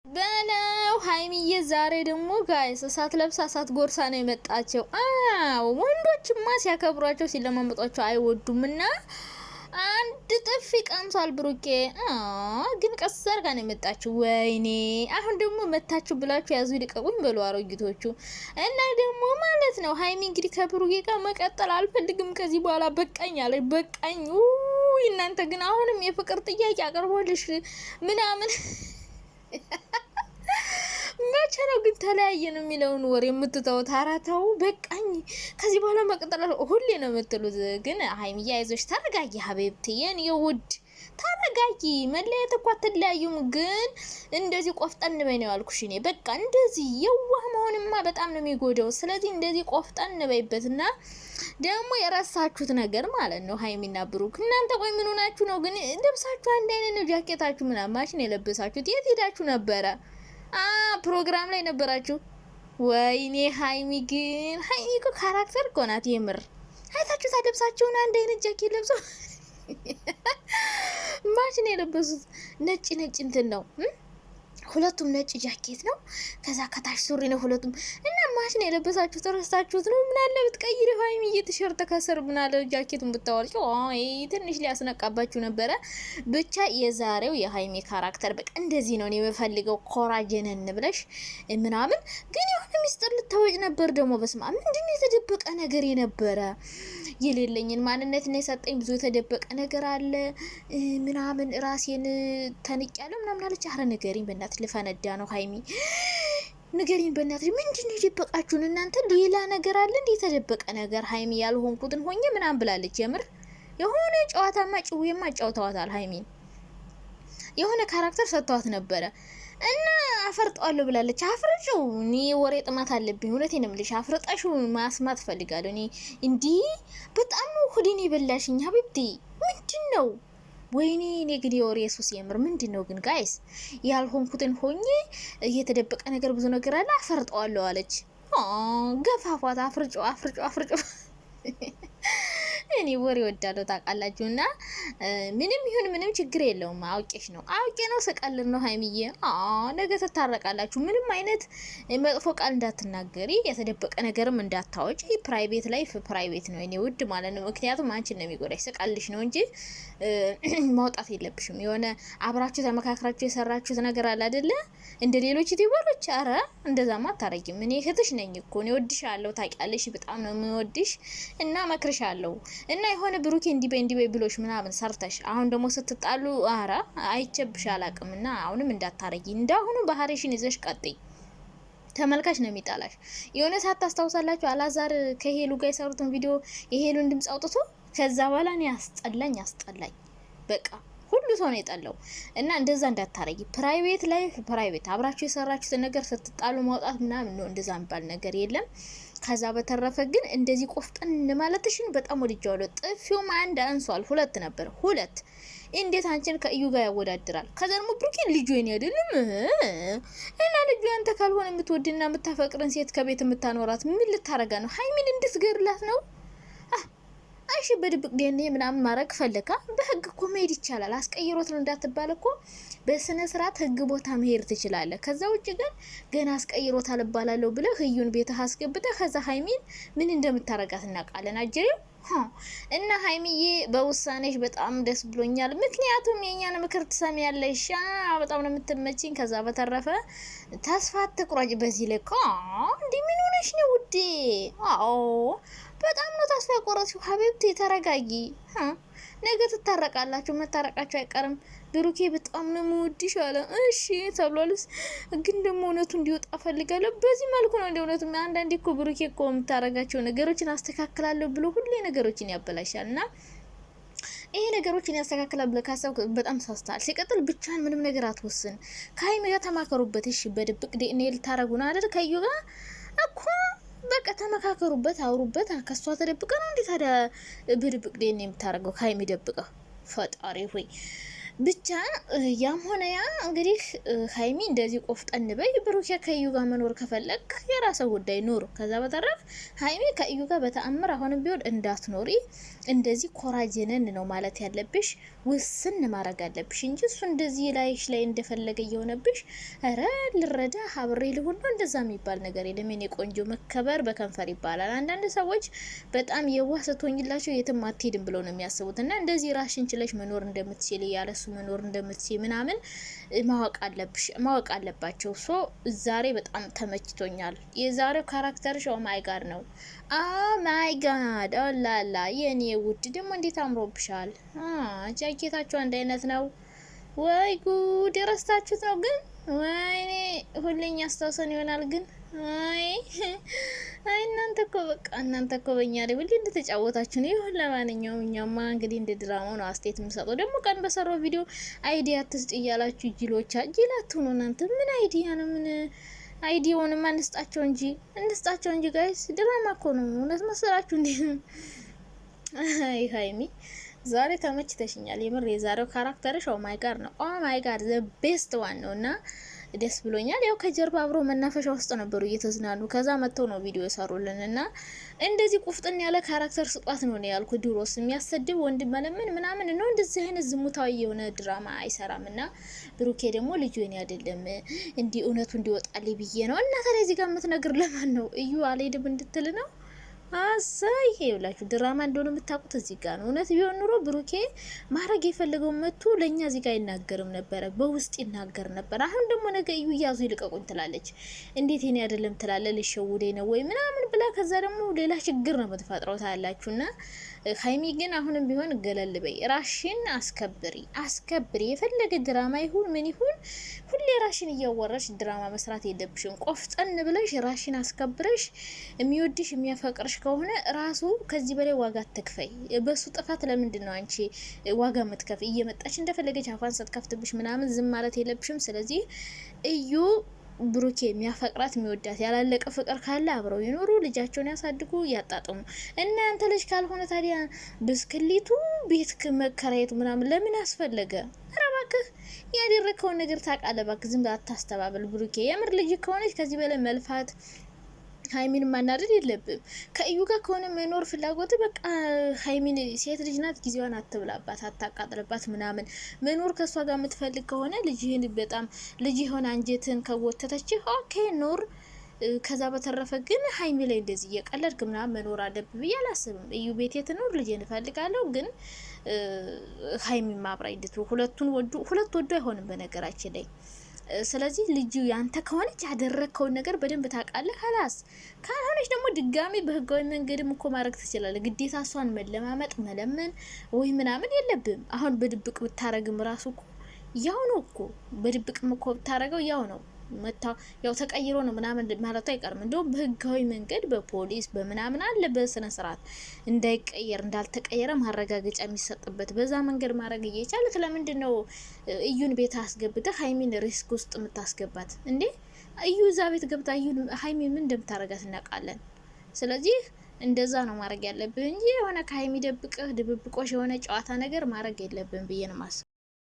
በለው ሀይሚዬ ዛሬ ደግሞ ጋይስ እሳት ለብሳ እሳት ጎርሳ ነው የመጣቸው። ወንዶችማ ሲያከብሯቸው ሲለማመጧቸው አይወዱምና አንድ ጥፊ ቀምሷል ብሩኬ። ግን ቀስ አድርጋ ነው የመጣችው። ወይኔ አሁን ደግሞ መታችሁ ብላችሁ ያዙ ይልቀቁኝ በሉ አሮጊቶቹ። እና ደግሞ ማለት ነው ሀይሚ እንግዲህ ከብሩኬ ጋር መቀጠል አልፈልግም ከዚህ በኋላ በቃኝ አለ። በቃኝ። እናንተ ግን አሁንም የፍቅር ጥያቄ አቅርቦልሽ ምናምን መቼ ነው ግን ተለያየን የሚለውን ወሬ የምትተውት? ኧረ ተው በቃኝ። ከዚህ በኋላ መቀጠል ሁሌ ነው የምትሉት። ግን ሀይሚዬ አይዞሽ ተረጋጊ ሀቢብቲ የኔ ውድ ተረጋጊ። መለየት እኮ አትለያዩም፣ ግን እንደዚህ ቆፍጠን በይ ነው ያልኩሽ እኔ። በቃ እንደዚህ የዋህ መሆንማ በጣም ነው የሚጎዳው። ስለዚህ እንደዚህ ቆፍጠን በይበትና ደግሞ የረሳችሁት ነገር ማለት ነው ሀይሚና ብሩክ እናንተ ቆይ ምን ሆናችሁ ነው ግን? ልብሳችሁ አንድ አይነት ነው፣ ጃኬታችሁ ምናምን ማሽን የለበሳችሁት። የት ሄዳችሁ ነበረ? ፕሮግራም ላይ ነበራችሁ? ወይኔ ሀይሚ ግን ሀይሚ እኮ ካራክተር እኮ ናት የምር። አይታችሁ ታደብሳችሁን አንድ አይነት ጃኬት ለብሶ ማሽን የለበሱት ነጭ እንትን ነው። ሁለቱም ነጭ ጃኬት ነው። ከዛ ከታች ሱሪ ነው ሁለቱም። እና ማሽን የለበሳችሁት ተረስታችሁት ነው። ምን አለ ብትቀይሪ ሀይሚ ቲሸርት ከስር ምን አለ ጃኬቱን ብታወልቂው። ትንሽ ሊያስነቃባችሁ ነበረ። ብቻ የዛሬው የሀይሚ ካራክተር በቃ እንደዚህ ነው የምፈልገው። ኮራጀነን ብለሽ ምናምን ግን የሆነ ሚስጥር ልታወጭ ነበር ደግሞ። በስማ ምንድነው የተደበቀ ነገር የነበረ? የሌለኝን ማንነት ነው የሰጠኝ። ብዙ የተደበቀ ነገር አለ ምናምን ራሴን ተንቄያለሁ ምናምን አለች። አረ ንገሪኝ በእናትሽ ልፈነዳ ነው ሀይሚ። ንገሪኝ በእናትሽ ምንድን ነው የደበቃችሁን እናንተ? ሌላ ነገር አለ እንዴ የተደበቀ ነገር? ሀይሚ ያልሆንኩትን ሆኜ ምናምን ብላለች። የምር የሆነ ጨዋታማ ጭውዬማ አጫውተዋታል ሀይሚን። የሆነ ካራክተር ሰጥተዋት ነበረ እና አፈርጠዋለሁ ብላለች። አፍርጭው። እኔ ወሬ ጥማት አለብኝ። እውነቴን ነው የምልሽ። አፍርጣሽው ማስማት ፈልጋለሁ እኔ። እንዲህ በጣም ሁዲን ይበላሽኝ ሀቢብቲ። ምንድን ነው? ወይኔ እኔ ግን የወሬ ሱስ የምር ምንድን ነው ግን ጋይስ? ያልሆንኩትን ሆኜ እየተደበቀ ነገር ብዙ ነገር አለ። አፈርጠዋለሁ አለች። ገፋፏት። አፍርጮ እኔ ወሬ ወዳለሁ ታውቃላችሁ። እና ምንም ይሁን ምንም ችግር የለውም። አውቄ ነው ስቀልር ነው ሀይሚዬ። ነገ ትታረቃላችሁ። ምንም አይነት መጥፎ ቃል እንዳትናገሪ፣ የተደበቀ ነገርም እንዳታወጪ። ፕራይቬት ላይ ፕራይቬት ነው እኔ ውድ ማለት ነው። ምክንያቱም አንቺን ነው የሚጎዳሽ። ስቀልሽ ነው እንጂ ማውጣት የለብሽም። የሆነ አብራችሁ ተመካክራችሁ የሰራችሁት ነገር አለ አይደለ? እንደ ሌሎች ዩቲዩበሮች። አረ እንደዛማ አታረጊም። እኔ እህትሽ ነኝ እኮ እኔ ወድሻለሁ፣ ታውቂያለሽ። በጣም ነው የምወድሽ እና መክርሻለሁ። እና የሆነ ብሩኬ እንዲህ በይ ብሎሽ ምናምን ሰርተሽ አሁን ደግሞ ስትጣሉ አራ አይቸብሽ አላቅም። እና አሁንም እንዳታረጊ። እንዳሁኑ ባህሪሽን ይዘሽ ቀጥይ። ተመልካች ነው የሚጣላሽ። የሆነ ሰዓት ታስታውሳላችሁ አላዛር ከሄሉ ጋር የሰሩትን ቪዲዮ የሄሉን ድምጽ አውጥቶ ከዛ በኋላ እኔ አስጠላኝ በቃ ሁሉ ሰው ነው የጠላው። እና እንደዛ እንዳታረጊ። ፕራይቬት ላይ ፕራይቬት አብራችሁ የሰራችሁትን ነገር ስትጣሉ ማውጣት ምናምን ነው። እንደዛ የሚባል ነገር የለም። ከዛ በተረፈ ግን እንደዚህ ቆፍጠን ማለትሽን በጣም ወድጃለሁ። ጥፊውም አንድ አንሷል፣ ሁለት ነበር። እንዴት አንቺን ከእዩ ጋር ያወዳድራል? ከዛ ደግሞ ብሩኬ ልጁ የኔ አይደለም እና ልጁ አንተ ካልሆነ የምትወድና የምታፈቅርን ሴት ከቤት የምታኖራት ምን ልታረጋ ነው? ሀይሚን እንድትገርላት ነው? አይሽ በድብቅ ዲኤንኤ ምናምን ማድረግ ፈለካ? በህግ እኮ መሄድ ይቻላል። አስቀይሮት ነው እንዳትባል እኮ በስነ ስርዓት ህግ ቦታ መሄድ ትችላለህ። ከዛ ውጭ ግን ገና አስቀይሮታል እባላለሁ ብለህ ህዩን ቤትህ አስገብተህ ከዛ ሀይሚን ምን እንደምታረጋት እናውቃለን። አጀሪው እና ሀይሚዬ በውሳኔሽ በጣም ደስ ብሎኛል። ምክንያቱም የኛን ምክር ትሰሚያለሽ። በጣም ነው የምትመጪኝ። ከዛ በተረፈ ተስፋ አትቁረጭ በዚህ ልክ። እንዴ ምን ሆነሽ ነው ውዴ? በጣም ነው ተስፋ የቆረጥሽው ሀቢብቲ። ተረጋጊ። ነገ ትታረቃላችሁ። መታረቃችሁ አይቀርም። ብሩኬ በጣም ነው የምወድሽ አለ። እሺ ተብሏልስ። ግን ደግሞ እውነቱ እንዲወጣ ፈልጋለሁ። በዚህ መልኩ ነው እንደ እውነቱ። አንዳንዴ እኮ ብሩኬ እኮ የምታረጋቸው ነገሮችን አስተካክላለሁ ብሎ ሁሌ ነገሮችን ያበላሻል። እና ይሄ ነገሮችን ያስተካክላል ብለህ ካሰብክ በጣም ሳስተሃል። ሲቀጥል ብቻን ምንም ነገር አትወስን። ከሀይሚ ጋር ተማከሩበት። እሺ በድብቅ ዲኤንኤ ልታረጉ ነው አይደል? ከዩ ጋር እኮ በቃ ተመካከሩበት፣ አውሩበት። ከሷ ተደብቀ ነው እንዴ ታዲያ በድብቅ ዲኤንኤ የምታረገው? ከሀይሚ ደብቀ? ፈጣሪ ሆይ ብቻ ያም ሆነ ያ እንግዲህ ሀይሚ እንደዚህ ቆፍጠን በይ። ብሩኬ ከእዩ ጋር መኖር ከፈለግ የራስህ ጉዳይ ኑር። ከዛ በተረፍ ሀይሚ ከእዩ ጋር በተአምር አሁንም ቢሆን እንዳትኖሪ። እንደዚህ ኮራጀነን ነው ማለት ያለብሽ፣ ውስን ማድረግ አለብሽ እንጂ እሱ እንደዚህ ላይሽ ላይ እንደፈለገ እየሆነብሽ ረ ልረዳ ሀብሬ ልሁን ነው እንደዛ የሚባል ነገር የለም። የኔ ቆንጆ መከበር በከንፈር ይባላል። አንዳንድ ሰዎች በጣም የዋህ ስትሆኝላቸው የትም አትሄድም ብለው ነው የሚያስቡት። እና እንደዚህ ራሽን ችለሽ መኖር እንደምትችል ያለሱ መኖር እንደምትችል ምናምን ማወቅ አለባቸው። ሶ ዛሬ በጣም ተመችቶኛል። የዛሬው ካራክተርሽ ኦ ማይ ጋድ ነው። ኦ ማይ ጋድ ኦላላ የኔ ውድ ደግሞ እንዴት አምሮብሻል። ጃኬታችሁ አንድ አይነት ነው። ወይ ጉድ ረስታችሁት ነው ግን ወይኔ ሁሌኛ አስታውሰን ይሆናል ግን አይ እናንተ እኮ በቃ እናንተ እኮ በእኛ ላይ ሁሌ እንደተጫወታችሁ ነው። ይሁን ለማንኛውም እኛማ እንግዲህ እንደ ድራማው ነው አስተያየት የምሰጠው። ደግሞ ቀን በሰራው ቪዲዮ አይዲያ አትስጥ እያላችሁ ጅላት ሆኖ እናንተ ምን አይዲያ ነው? ምን አይዲያውንማ እንስጣቸው እንጂ ጋይስ ድራማ እኮ ነው። እውነት መሰላችሁ እንዴ? አይ ሀይሚ ዛሬ ተመችተሽኛል የምር። የዛሬው ካራክተርሽ ኦ ማይ ጋድ ነው። ኦ ማይ ጋድ ዘ ቤስት ዋን ነው እና ደስ ብሎኛል። ያው ከጀርባ አብሮ መናፈሻ ውስጥ ነበሩ እየተዝናኑ፣ ከዛ መጥተው ነው ቪዲዮ የሰሩልን እና እንደዚህ ቁፍጥን ያለ ካራክተር ስጧት ነው ያልኩ። ድሮስ የሚያሰድብ ወንድ መለመን ምናምን ነው። እንደዚህ አይነት ዝሙታዊ የሆነ ድራማ አይሰራም። እና ብሩኬ ደግሞ ልጁ የኔ አይደለም እንዲህ እውነቱ እንዲወጣልኝ ብዬ ነው። እና ታዲያ እዚህ ጋር የምትነግር ለማን ነው? እዩ አልሄድም እንድትል ነው? አሳይ ይሄ ብላችሁ ድራማ እንደሆነ የምታውቁት እዚህ ጋር ነው። እውነት ቢሆን ኑሮ ብሩኬ ማድረግ የፈለገው መጥቶ ለእኛ እዚህ ጋር አይናገርም ነበረ፣ በውስጥ ይናገር ነበር። አሁን ደግሞ ነገ እዩ ያዙ ይልቀቁኝ ትላለች። እንዴት የኔ አይደለም ትላለ፣ ልሸውዴ ነው ወይ ምናምን ብላ ከዛ ደግሞ ሌላ ችግር ነው የምትፈጥረው ታያላችሁ። እና ሀይሚ ግን አሁንም ቢሆን ገለል በይ፣ ራሽን አስከብሪ። የፈለገ ድራማ ይሁን ምን ይሁን ሁሌ ራሽን እያወራሽ ድራማ መስራት የለብሽም። ቆፍጠን ብለሽ ራሽን አስከብረሽ የሚወድሽ የሚያፈቅርሽ ከሆነ ራሱ ከዚህ በላይ ዋጋ ትክፈይ። በሱ ጥፋት ለምንድን ነው አንቺ ዋጋ ምትከፍ? እየመጣች እንደፈለገች አፋን ስትከፍትብሽ ምናምን ዝም ማለት የለብሽም። ስለዚህ እዩ ብሩኬ የሚያፈቅራት የሚወዳት ያላለቀ ፍቅር ካለ አብረው ይኖሩ፣ ልጃቸውን ያሳድጉ፣ ያጣጥሙ። እናንተ ልጅ ካልሆነ ታዲያ ብስክሊቱ ቤት መከራየቱ ምናምን ለምን አስፈለገ? ኧረ እባክህ ያደረከውን ነገር ታውቃለህ። እባክህ ዝም ብለህ አታስተባበል ብሩኬ። የምር ልጅ ከሆነች ከዚህ በላይ መልፋት ሀይሚን ማናደድ የለብም። ከእዩ ጋር ከሆነ መኖር ፍላጎት በቃ ሀይሚን ሴት ልጅ ናት፣ ጊዜዋን አትብላባት፣ አታቃጥልባት ምናምን። መኖር ከእሷ ጋር የምትፈልግ ከሆነ ልጅህን በጣም ልጅ የሆነ አንጀትን ከወተተች ኦኬ ኖር። ከዛ በተረፈ ግን ሀይሚ ላይ እንደዚህ እየቀለድክ ምናምን መኖር አለብ ብዬ አላስብም። እዩ ቤቴ ትኖር፣ ልጅን እፈልጋለሁ ግን ሀይሚ ማብራይ እንድትሉ ሁለት ወዶ አይሆንም በነገራችን ላይ። ስለዚህ ልጁ ያንተ ከሆነች ያደረከውን ነገር በደንብ ታውቃለህ። ሀላስ ካልሆነች ደግሞ ድጋሚ በህጋዊ መንገድም እኮ ማድረግ ትችላለህ። ግዴታ እሷን መለማመጥ መለመን ወይ ምናምን የለብም። አሁን በድብቅ ብታረግም ራሱ እኮ ያው ነው እኮ በድብቅም እኮ ብታረገው ያው ነው። ያው ተቀይሮ ነው ምናምን ማለቱ አይቀርም። እንደውም በህጋዊ መንገድ በፖሊስ በምናምን አለ በስነ ስርዓት እንዳይቀየር እንዳልተቀየረ ማረጋገጫ የሚሰጥበት በዛ መንገድ ማድረግ እየቻልክ ለምንድን ነው እዩን ቤት አስገብተህ ሀይሚን ሪስክ ውስጥ የምታስገባት እንዴ? እዩ እዛ ቤት ገብታ እዩን ሀይሚ ምን እንደምታረጋት እናውቃለን። ስለዚህ እንደዛ ነው ማድረግ ያለብህ እንጂ የሆነ ከሀይሚ ደብቅህ ድብብቆሽ የሆነ ጨዋታ ነገር ማድረግ የለብን ብዬ ነው ማስበው።